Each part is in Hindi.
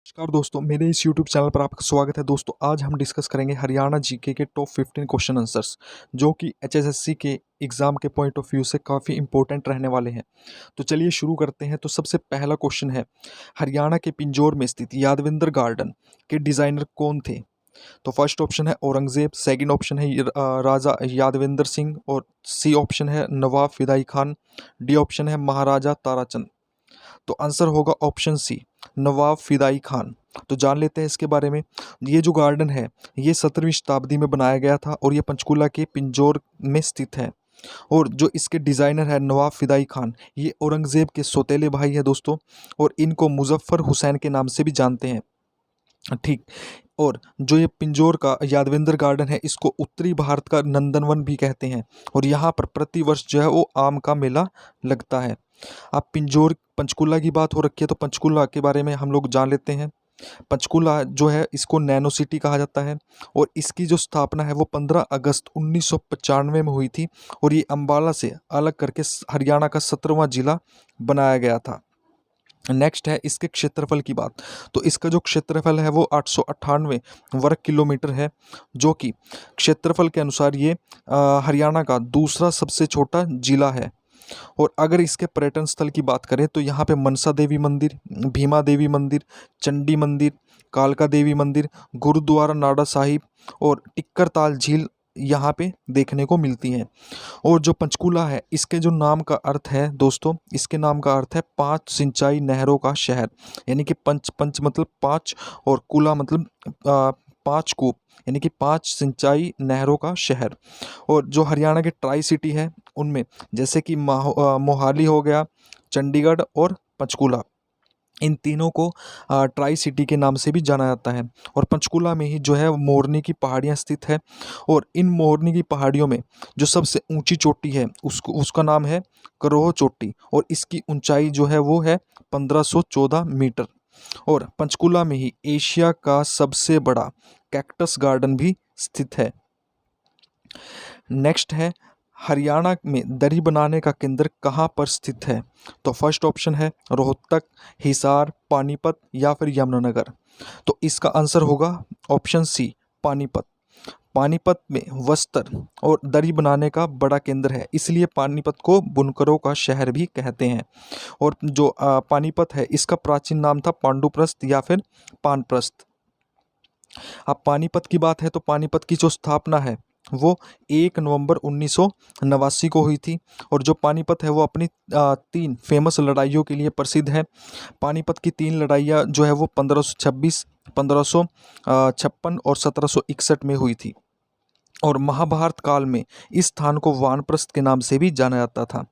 नमस्कार दोस्तों, मेरे इस यूट्यूब चैनल पर आपका स्वागत है। दोस्तों, आज हम डिस्कस करेंगे हरियाणा जीके के टॉप 15 क्वेश्चन आंसर्स, जो कि एचएसएससी के एग्ज़ाम के पॉइंट ऑफ व्यू से काफ़ी इंपॉर्टेंट रहने वाले हैं। तो चलिए शुरू करते हैं। तो सबसे पहला क्वेश्चन है, हरियाणा के पिंजौर में स्थित यादविंदर गार्डन के डिज़ाइनर कौन थे? तो फर्स्ट ऑप्शन है औरंगज़ेब, सेकंड ऑप्शन है राजा यादविंदर सिंह, और सी ऑप्शन है नवाब फिदाई खान, डी ऑप्शन है महाराजा ताराचंद। तो आंसर होगा ऑप्शन सी, नवाब फिदाई खान। तो जान लेते हैं इसके बारे में। ये जो गार्डन है, ये 17वीं शताब्दी में बनाया गया था और ये पंचकुला के पिंजौर में स्थित है। और जो इसके डिज़ाइनर है नवाब फिदाई खान, ये औरंगज़ेब के सौतेले भाई है दोस्तों, और इनको मुजफ्फर हुसैन के नाम से भी जानते हैं। ठीक। और जो ये पिंजौर का यादविंदर गार्डन है, इसको उत्तरी भारत का नंदनवन भी कहते हैं, और यहाँ पर प्रतिवर्ष जो है वो आम का मेला लगता है। अब पिंजौर पंचकुला की बात हो रखी है, तो पंचकुला के बारे में हम लोग जान लेते हैं। पंचकुला जो है, इसको नैनो सिटी कहा जाता है, और इसकी जो स्थापना है वो 15 अगस्त 1995 में हुई थी, और ये अम्बाला से अलग करके हरियाणा का 17वां जिला बनाया गया था। नेक्स्ट है इसके क्षेत्रफल की बात। तो इसका जो क्षेत्रफल है वो 898 वर्ग किलोमीटर है, जो कि क्षेत्रफल के अनुसार ये हरियाणा का दूसरा सबसे छोटा जिला है। और अगर इसके पर्यटन स्थल की बात करें, तो यहाँ पे मनसा देवी मंदिर, भीमा देवी मंदिर, चंडी मंदिर, कालका देवी मंदिर, गुरुद्वारा नाडा साहिब और टिक्कर ताल झील यहाँ पे देखने को मिलती हैं। और जो पंचकुला है, इसके जो नाम का अर्थ है दोस्तों, इसके नाम का अर्थ है 5 सिंचाई नहरों का शहर। यानी कि पंच पंच मतलब 5, और कुला मतलब 5 कूप, यानी कि 5 सिंचाई नहरों का शहर। और जो हरियाणा के ट्राई सिटी है, उनमें जैसे कि मोहाली हो गया, चंडीगढ़ और पंचकुला, इन तीनों को ट्राई सिटी के नाम से भी जाना जाता है। और पंचकुला में ही जो है मोरनी की पहाड़ियाँ स्थित है, और इन मोरनी की पहाड़ियों में जो सबसे ऊंची चोटी है, उसका नाम है करोह चोटी, और इसकी ऊंचाई जो है वो है 1514 मीटर। और पंचकुला में ही एशिया का सबसे बड़ा कैक्टस गार्डन भी स्थित है। नेक्स्ट है, हरियाणा में दरी बनाने का केंद्र कहाँ पर स्थित है? तो फर्स्ट ऑप्शन है रोहतक, हिसार, पानीपत या फिर यमुनानगर। तो इसका आंसर होगा ऑप्शन सी, पानीपत। पानीपत में वस्त्र और दरी बनाने का बड़ा केंद्र है, इसलिए पानीपत को बुनकरों का शहर भी कहते हैं। और जो पानीपत है, इसका प्राचीन नाम था पांडुप्रस्थ या फिर पानप्रस्थ। अब पानीपत की बात है, तो पानीपत की जो स्थापना है वो 1 नवंबर 1989 को हुई थी। और जो पानीपत है वो अपनी 3 फेमस लड़ाइयों के लिए प्रसिद्ध है। पानीपत की 3 लड़ाइयाँ जो है वो 1526, 1556 और 1761 में हुई थी। और महाभारत काल में इस स्थान को वानप्रस्थ के नाम से भी जाना जाता था।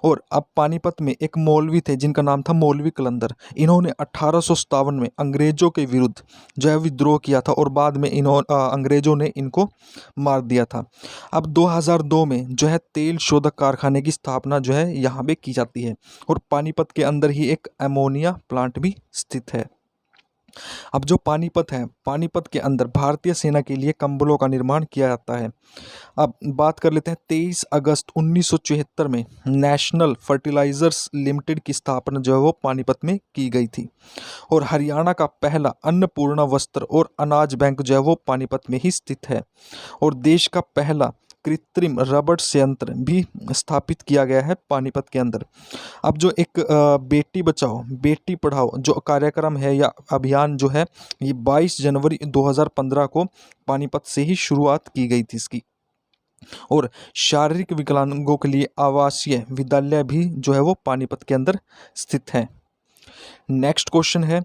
और अब पानीपत में एक मौलवी थे जिनका नाम था मौलवी कलंदर। इन्होंने 1857 में अंग्रेजों के विरुद्ध जो है विद्रोह किया था, और बाद में अंग्रेजों ने इनको मार दिया था। अब 2002 में जो है तेल शोधक कारखाने की स्थापना जो है यहाँ पे की जाती है, और पानीपत के अंदर ही एक अमोनिया प्लांट भी स्थित है। अब जो पानीपत है, पानीपत के अंदर भारतीय सेना के लिए कंबलों का निर्माण किया जाता है। अब बात कर लेते हैं, 23 अगस्त 1974 में नेशनल फर्टिलाइजर्स लिमिटेड की स्थापना जो है वो पानीपत में की गई थी। और हरियाणा का पहला अन्नपूर्णा वस्त्र और अनाज बैंक जो है वो पानीपत में ही स्थित है। और देश का पहला कृत्रिम रबड़ संयंत्र भी स्थापित किया गया है पानीपत के अंदर। अब जो एक बेटी बचाओ बेटी पढ़ाओ जो कार्यक्रम है या अभियान जो है, ये 22 जनवरी 2015 को पानीपत से ही शुरुआत की गई थी इसकी। और शारीरिक विकलांगों के लिए आवासीय विद्यालय भी जो है वो पानीपत के अंदर स्थित है। नेक्स्ट क्वेश्चन है,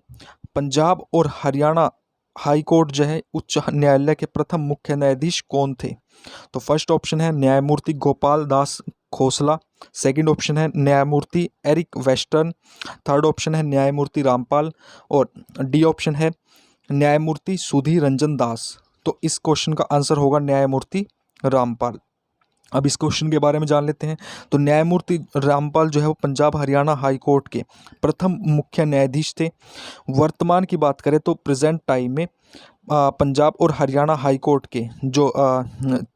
पंजाब और हरियाणा हाई कोर्ट जो है उच्च न्यायालय के प्रथम मुख्य न्यायाधीश कौन थे? तो फर्स्ट ऑप्शन है न्यायमूर्ति गोपाल दास खोसला, सेकंड ऑप्शन है न्यायमूर्ति एरिक वेस्टर्न, थर्ड ऑप्शन है न्यायमूर्ति रामपाल, और डी ऑप्शन है न्यायमूर्ति सुधीर रंजन दास। तो इस क्वेश्चन का आंसर होगा न्यायमूर्ति रामपाल। अब इस क्वेश्चन के बारे में जान लेते हैं। तो न्यायमूर्ति रामपाल जो है वो पंजाब हरियाणा हाई कोर्ट के प्रथम मुख्य न्यायाधीश थे। वर्तमान की बात करें तो प्रेजेंट टाइम में पंजाब और हरियाणा हाई कोर्ट के जो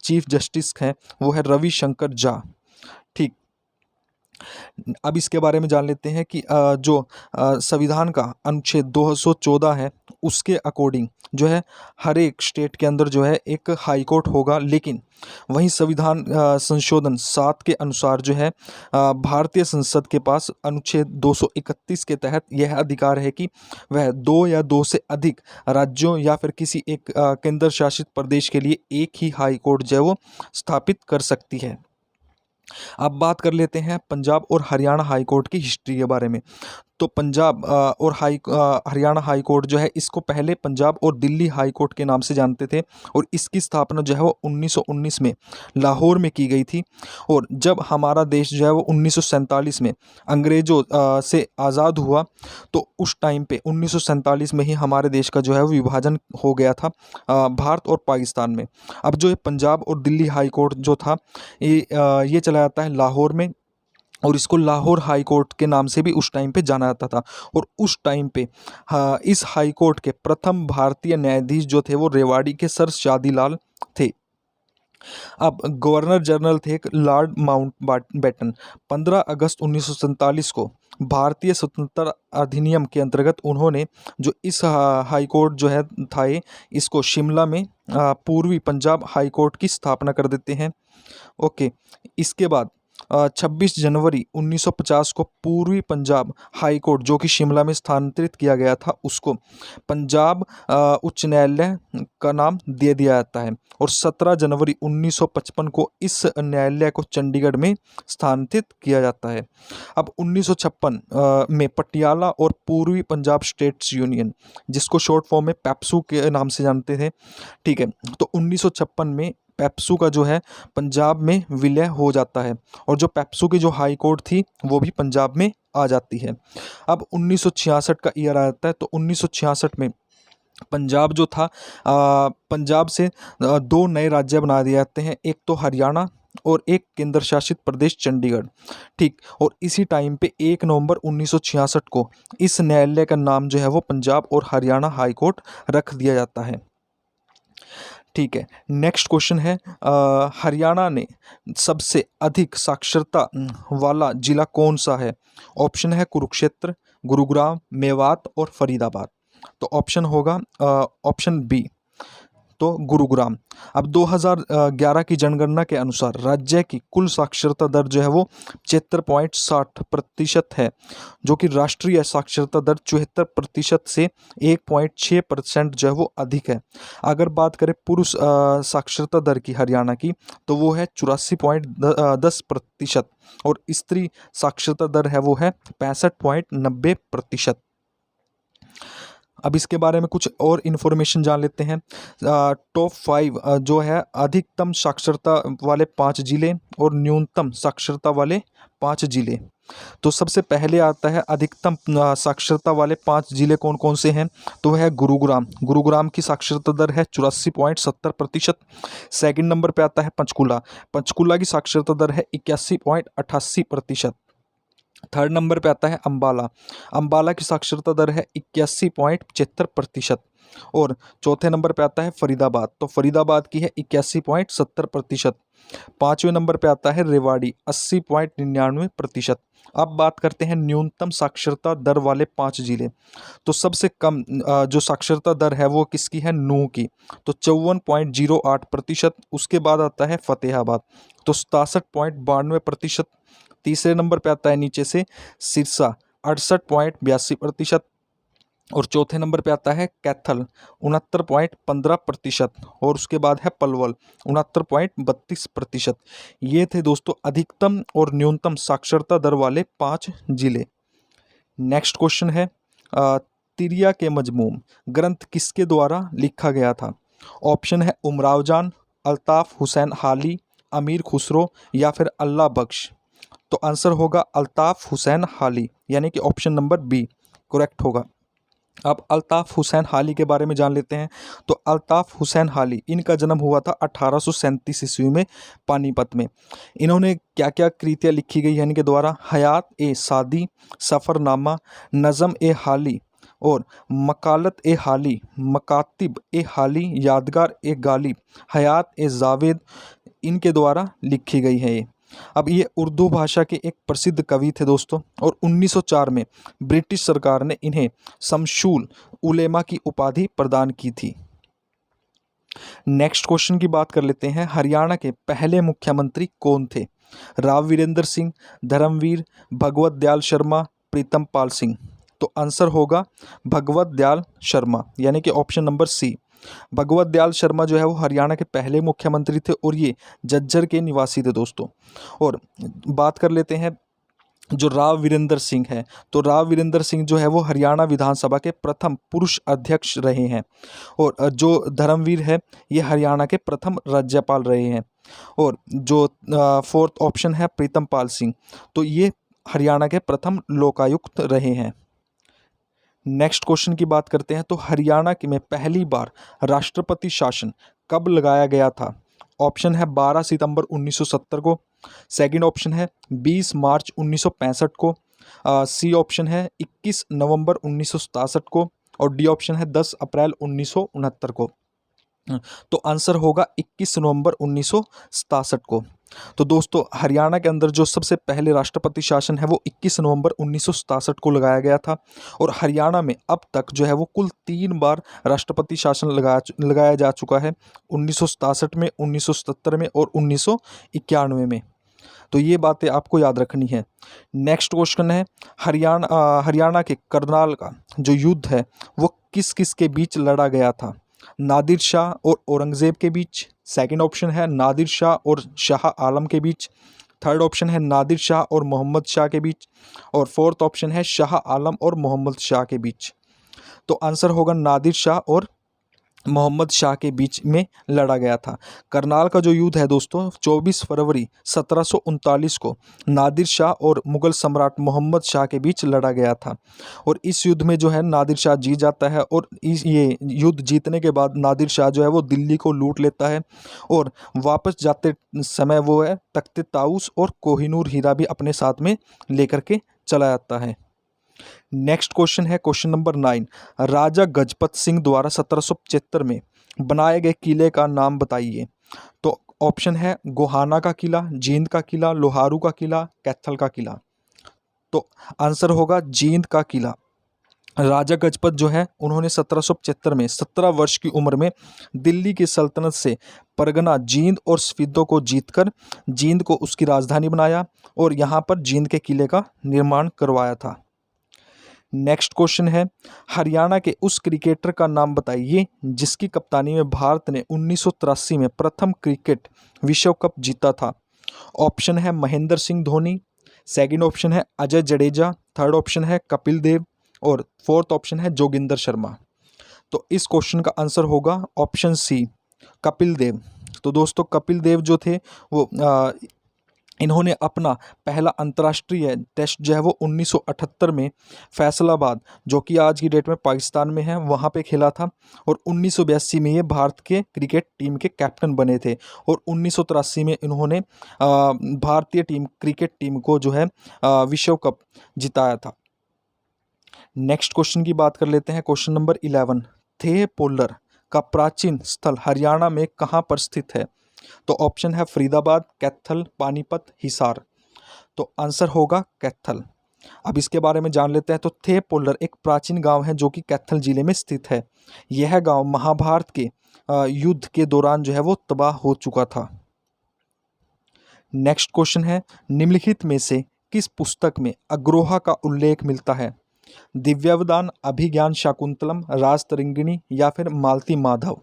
चीफ जस्टिस हैं वो है रविशंकर झा। ठीक। अब इसके बारे में जान लेते हैं कि जो संविधान का अनुच्छेद 214 है उसके अकॉर्डिंग जो है हर एक स्टेट के अंदर जो है एक हाई कोर्ट होगा, लेकिन वहीं संविधान संशोधन 7 के अनुसार जो है भारतीय संसद के पास अनुच्छेद 231 के तहत यह अधिकार है कि वह 2 या 2 से अधिक राज्यों या फिर किसी एक केंद्र शासित प्रदेश के लिए एक ही हाई कोर्ट जो है वो स्थापित कर सकती है। अब बात कर लेते हैं पंजाब और हरियाणा हाई कोर्ट की हिस्ट्री के बारे में। तो पंजाब और हरियाणा हाई कोर्ट जो है इसको पहले पंजाब और दिल्ली हाई कोर्ट के नाम से जानते थे, और इसकी स्थापना जो है वो 1919 में लाहौर में की गई थी। और जब हमारा देश जो है वो 1947 में अंग्रेज़ों से आज़ाद हुआ, तो उस टाइम पे 1947 में ही हमारे देश का जो है वो विभाजन हो गया था भारत और पाकिस्तान में। अब जो है पंजाब और दिल्ली हाई कोर्ट जो था ये चला जाता है लाहौर में, और इसको लाहौर हाई कोर्ट के नाम से भी उस टाइम पे जाना जाता था। और उस टाइम पे इस हाई कोर्ट के प्रथम भारतीय न्यायाधीश जो थे वो रेवाड़ी के सर शादीलाल थे। अब गवर्नर जनरल थे एक लॉर्ड माउंटबेटन। 15 अगस्त 1947 को भारतीय स्वतंत्रता अधिनियम के अंतर्गत उन्होंने जो इस हाई कोर्ट जो है था इसको शिमला में पूर्वी पंजाब हाई कोर्ट की स्थापना कर देते हैं। ओके, इसके बाद 26 जनवरी 1950 को पूर्वी पंजाब हाई कोर्ट जो कि शिमला में स्थानांतरित किया गया था उसको पंजाब उच्च न्यायालय का नाम दे दिया जाता है। और 17 जनवरी 1955 को इस न्यायालय को चंडीगढ़ में स्थानांतरित किया जाता है। अब 1956 में पटियाला और पूर्वी पंजाब स्टेट्स यूनियन, जिसको शॉर्ट फॉर्म में पेप्सू के नाम से जानते थे, ठीक है, तो 1956 में पेप्सू का जो है पंजाब में विलय हो जाता है, और जो पेप्सू की जो हाई कोर्ट थी वो भी पंजाब में आ जाती है। अब 1966 का ईयर आ जाता है, तो 1966 में पंजाब जो था पंजाब से 2 नए राज्य बना दिए जाते हैं, एक तो हरियाणा और एक केंद्र शासित प्रदेश चंडीगढ़, ठीक। और इसी टाइम पे 1 नवंबर 1966 को इस न्यायालय का नाम जो है वो पंजाब और हरियाणा हाई कोर्ट रख दिया जाता है, ठीक है। नेक्स्ट क्वेश्चन है हरियाणा ने सबसे अधिक साक्षरता वाला जिला कौन सा है? ऑप्शन है कुरुक्षेत्र, गुरुग्राम, मेवात और फरीदाबाद। तो ऑप्शन होगा ऑप्शन बी, तो गुरुग्राम। अब 2011 की जनगणना के अनुसार राज्य की कुल साक्षरता दर जो है वो 76.60% है, जो कि राष्ट्रीय साक्षरता दर 74% से 1.6% जो है वो अधिक है। अगर बात करें पुरुष साक्षरता दर की हरियाणा की, तो वो है 84.10%, और स्त्री साक्षरता दर है वो है 65.90%। अब इसके बारे में कुछ और इन्फॉर्मेशन जान लेते हैं। टॉप 5 जो है अधिकतम साक्षरता वाले 5 जिले और न्यूनतम साक्षरता वाले 5 जिले। तो सबसे पहले आता है अधिकतम साक्षरता वाले 5 जिले कौन कौन से हैं? तो है गुरुग्राम। गुरुग्राम की साक्षरता दर है 84.70%। सेकंड नंबर पे आता है पंचकुला। पंचकुला की साक्षरता दर है 81.88%। थर्ड नंबर पे आता है अंबाला। अंबाला की साक्षरता दर है 81.75%। और चौथे नंबर पे आता है फरीदाबाद। तो फरीदाबाद की है 81.70%। पाँचवें नंबर पे आता है रेवाड़ी 80.99%। अब बात करते हैं न्यूनतम साक्षरता दर वाले 5 जिले। तो सबसे कम जो साक्षरता दर है वो किसकी है? नूंह की, तो 54.08%। उसके बाद आता है फतेहाबाद, तो 67.92%। तीसरे नंबर पे आता है नीचे से सिरसा 68.82%। और चौथे नंबर पे आता है कैथल 69.15%। और उसके बाद है पलवल 69.32%। ये थे दोस्तों अधिकतम और न्यूनतम साक्षरता दर वाले 5 जिले। नेक्स्ट क्वेश्चन है तिरिया के मजमूम ग्रंथ किसके द्वारा लिखा गया था? ऑप्शन है उमराव जान, अल्ताफ हुसैन हाली, अमीर खुसरो या फिर अल्लाह बख्श। तो आंसर होगा अल्ताफ हुसैन हाली, यानी कि ऑप्शन नंबर बी करेक्ट होगा। अब अल्ताफ हुसैन हाली के बारे में जान लेते हैं। तो अल्ताफ हुसैन हाली, इनका जन्म हुआ था 1837 ईस्वी में पानीपत में। इन्होंने क्या क्या कृतियाँ लिखी गई है इनके द्वारा? हयात ए सादी, सफ़रनामा, नज़म ए हाली और मकालत ए हाली, मकातिब ए हाली, यादगार ए गालिब, हयात ए जावेद, इनके द्वारा लिखी गई है ये। अब ये उर्दू भाषा के एक प्रसिद्ध कवि थे दोस्तों, और 1904 में ब्रिटिश सरकार ने इन्हें शमशुल उलेमा की उपाधि प्रदान की थी। नेक्स्ट क्वेश्चन की बात कर लेते हैं। हरियाणा के पहले मुख्यमंत्री कौन थे? राव वीरेंद्र सिंह, धर्मवीर, भगवत दयाल शर्मा, प्रीतम पाल सिंह। तो आंसर होगा भगवत दयाल शर्मा, यानी कि option number C. Bhagwat Dayal Sharma जो है वो हरियाणा के पहले मुख्यमंत्री थे और ये झज्जर के निवासी थे दोस्तों। और बात कर लेते हैं जो राव वीरेंद्र सिंह है, तो राव वीरेंद्र सिंह जो है वो हरियाणा विधानसभा के प्रथम पुरुष अध्यक्ष रहे हैं। और जो धर्मवीर है ये हरियाणा के प्रथम राज्यपाल रहे हैं। और जो फोर्थ ऑप्शन है प्रीतम पाल सिंह, तो ये हरियाणा के प्रथम लोकायुक्त रहे हैं। नेक्स्ट क्वेश्चन की बात करते हैं। तो हरियाणा में पहली बार राष्ट्रपति शासन कब लगाया गया था? ऑप्शन है 12 सितंबर 1970 को, सेकंड ऑप्शन है 20 मार्च 1965 को, सी ऑप्शन है 21 नवंबर 1967 को, और डी ऑप्शन है 10 अप्रैल 1969 को। तो आंसर होगा 21 नवंबर 1967 को। तो दोस्तों हरियाणा के अंदर जो सबसे पहले राष्ट्रपति शासन है वो 21 नवंबर 1967 को लगाया गया था। और हरियाणा में अब तक जो है वो कुल 3 बार राष्ट्रपति शासन लगाया जा चुका है, 1967 में, 1970 में और 1991 में। तो ये बातें आपको याद रखनी है। नेक्स्ट क्वेश्चन है हरियाणा के करनाल का जो युद्ध है वो किस किस के बीच लड़ा गया था? नादिर शाह और औरंगजेब के बीच, सेकंड ऑप्शन है नादिर शाह और शाह आलम के बीच, थर्ड ऑप्शन है नादिर शाह और मोहम्मद शाह के बीच, और फोर्थ ऑप्शन है शाह आलम और मोहम्मद शाह के बीच। तो आंसर होगा नादिर शाह और मोहम्मद शाह के बीच में लड़ा गया था। करनाल का जो युद्ध है दोस्तों 24 फरवरी 1739 को नादिर शाह और मुगल सम्राट मोहम्मद शाह के बीच लड़ा गया था। और इस युद्ध में जो है नादिर शाह जीत जाता है, और ये युद्ध जीतने के बाद नादिर शाह जो है वो दिल्ली को लूट लेता है, और वापस जाते समय वो है तख्ते ताऊस और कोहिनूर हीरा भी अपने साथ में लेकर के चला जाता है। नेक्स्ट क्वेश्चन है क्वेश्चन नंबर 9। राजा गजपत सिंह द्वारा 1775 में बनाए गए किले का नाम बताइए। तो ऑप्शन है गोहाना का किला, जींद का किला, लोहारू का किला, कैथल का किला। तो आंसर होगा जींद का किला। राजा गजपत जो है उन्होंने 1775 में 17 वर्ष की उम्र में दिल्ली की सल्तनत से परगना जींद और स्फीदों को जीतकर जींद को उसकी राजधानी बनाया और यहाँ पर जींद के किले का निर्माण करवाया था। नेक्स्ट क्वेश्चन है हरियाणा के उस क्रिकेटर का नाम बताइए जिसकी कप्तानी में भारत ने 1983 में प्रथम क्रिकेट विश्व कप जीता था। ऑप्शन है महेंद्र सिंह धोनी, सेकंड ऑप्शन है अजय जडेजा, थर्ड ऑप्शन है कपिल देव, और फोर्थ ऑप्शन है जोगिंदर शर्मा। तो इस क्वेश्चन का आंसर होगा ऑप्शन सी कपिल देव। तो दोस्तों कपिल देव जो थे वो इन्होंने अपना पहला अंतर्राष्ट्रीय टेस्ट जो है वो 1978 में फैसलाबाद जो कि आज की डेट में पाकिस्तान में है वहाँ पे खेला था, और 1982 में ये भारत के क्रिकेट टीम के कैप्टन बने थे, और 1983 में इन्होंने भारतीय क्रिकेट टीम को जो है विश्व कप जिताया था। नेक्स्ट क्वेश्चन की बात कर लेते हैं क्वेश्चन नंबर 11। थे पोलर का प्राचीन स्थल हरियाणा में कहाँ पर स्थित है? तो ऑप्शन है फरीदाबाद, कैथल, पानीपत, हिसार। तो आंसर होगा कैथल। अब इसके बारे में जान लेते हैं। तो थे पोलर एक प्राचीन गांव है जो कि कैथल जिले में स्थित है। यह गांव महाभारत के युद्ध के दौरान जो है वो तबाह हो चुका था। नेक्स्ट क्वेश्चन है निम्नलिखित में से किस पुस्तक में अग्रोहा का उल्लेख मिलता है? दिव्यावदान, अभिज्ञान शाकुंतलम, राजतरंगिणी या फिर मालती माधव।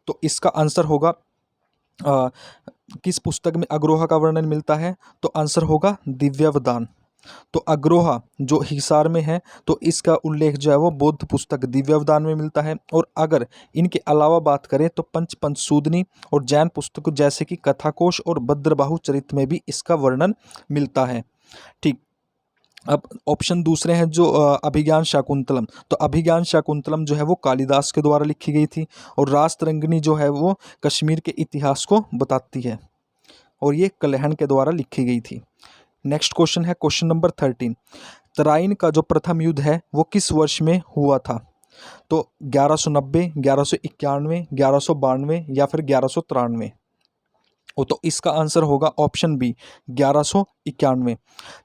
तो इसका आंसर होगा किस पुस्तक में अग्रोहा का वर्णन मिलता है? तो आंसर होगा दिव्यावदान। तो अग्रोहा जो हिसार में है तो इसका उल्लेख जो है वो बौद्ध पुस्तक दिव्यावदान में मिलता है। और अगर इनके अलावा बात करें तो पंचसूदनी और जैन पुस्तक जैसे कि कथाकोश और भद्रबाहु चरित्र में भी इसका वर्णन मिलता है। ठीक, अब ऑप्शन दूसरे हैं जो अभिज्ञान शाकुंतलम। तो अभिज्ञान शाकुंतलम जो है वो कालिदास के द्वारा लिखी गई थी, और राजतरंगिणी जो है वो कश्मीर के इतिहास को बताती है, और ये कल्हण के द्वारा लिखी गई थी। नेक्स्ट क्वेश्चन है क्वेश्चन नंबर 13। तराइन का जो प्रथम युद्ध है वो किस वर्ष में हुआ था? तो 1190, 1191, 1192 या फिर 1193। वो तो इसका आंसर होगा ऑप्शन बी 1191।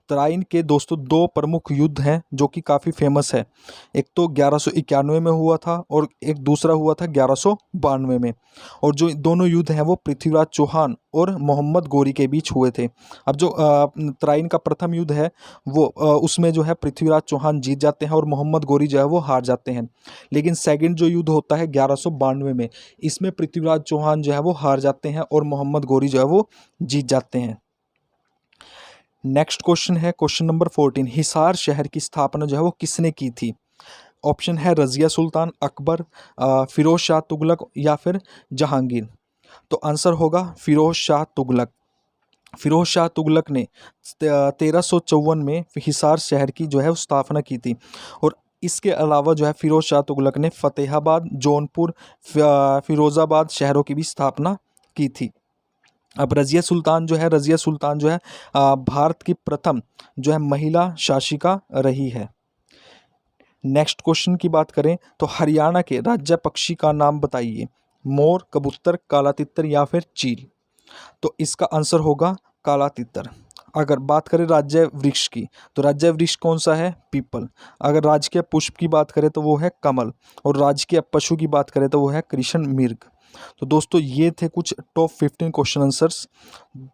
तराइन के दोस्तों दो प्रमुख युद्ध हैं जो कि काफ़ी फेमस है। एक तो 1191 में हुआ था और एक दूसरा हुआ था 1192 में। और जो दोनों युद्ध हैं वो पृथ्वीराज चौहान और मोहम्मद गोरी के बीच हुए थे। अब जो तराइन का प्रथम युद्ध है वो उसमें जो है पृथ्वीराज चौहान जीत जाते हैं और मोहम्मद गोरी जो है वो हार जाते हैं। लेकिन सेकंड जो युद्ध होता है 1192 में, इसमें पृथ्वीराज चौहान जो है वो हार जाते हैं और मोहम्मद गोरी जो है वो जीत जाते हैं। नेक्स्ट क्वेश्चन है क्वेश्चन नंबर 14। हिसार शहर की स्थापना जो है वो किसने की थी? ऑप्शन है रजिया सुल्तान, अकबर, फिरोज शाह तुगलक या फिर जहांगीर। तो आंसर होगा फिरोज शाह तुगलक। फिरोज शाह तुगलक ने 1354 में हिसार शहर की जो है वो स्थापना की थी। और इसके अलावा जो है फिरोज शाह तुगलक ने फतेहाबाद, जौनपुर, फिरोज़ाबाद शहरों की भी स्थापना की थी। अब रज़िया सुल्तान जो है भारत की प्रथम जो है महिला शासिका रही है। नेक्स्ट क्वेश्चन की बात करें तो हरियाणा के राज्य पक्षी का नाम बताइए। मोर, कबूतर, काला तितर या फिर चील। तो इसका आंसर होगा काला तितर। अगर बात करें राज्य वृक्ष की तो राज्य वृक्ष कौन सा है? पीपल। अगर राजकीय पुष्प की बात करें तो वो है कमल। और राजकीय पशु की बात करें तो वो है कृष्ण मृग। तो दोस्तों ये थे कुछ टॉप 15 क्वेश्चन आंसर्स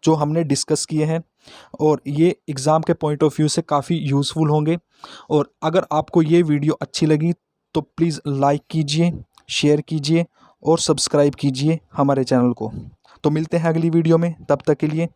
जो हमने डिस्कस किए हैं और ये एग्ज़ाम के पॉइंट ऑफ व्यू से काफ़ी यूज़फुल होंगे। और अगर आपको ये वीडियो अच्छी लगी तो प्लीज़ लाइक कीजिए, शेयर कीजिए और सब्सक्राइब कीजिए हमारे चैनल को। तो मिलते हैं अगली वीडियो में, तब तक के लिए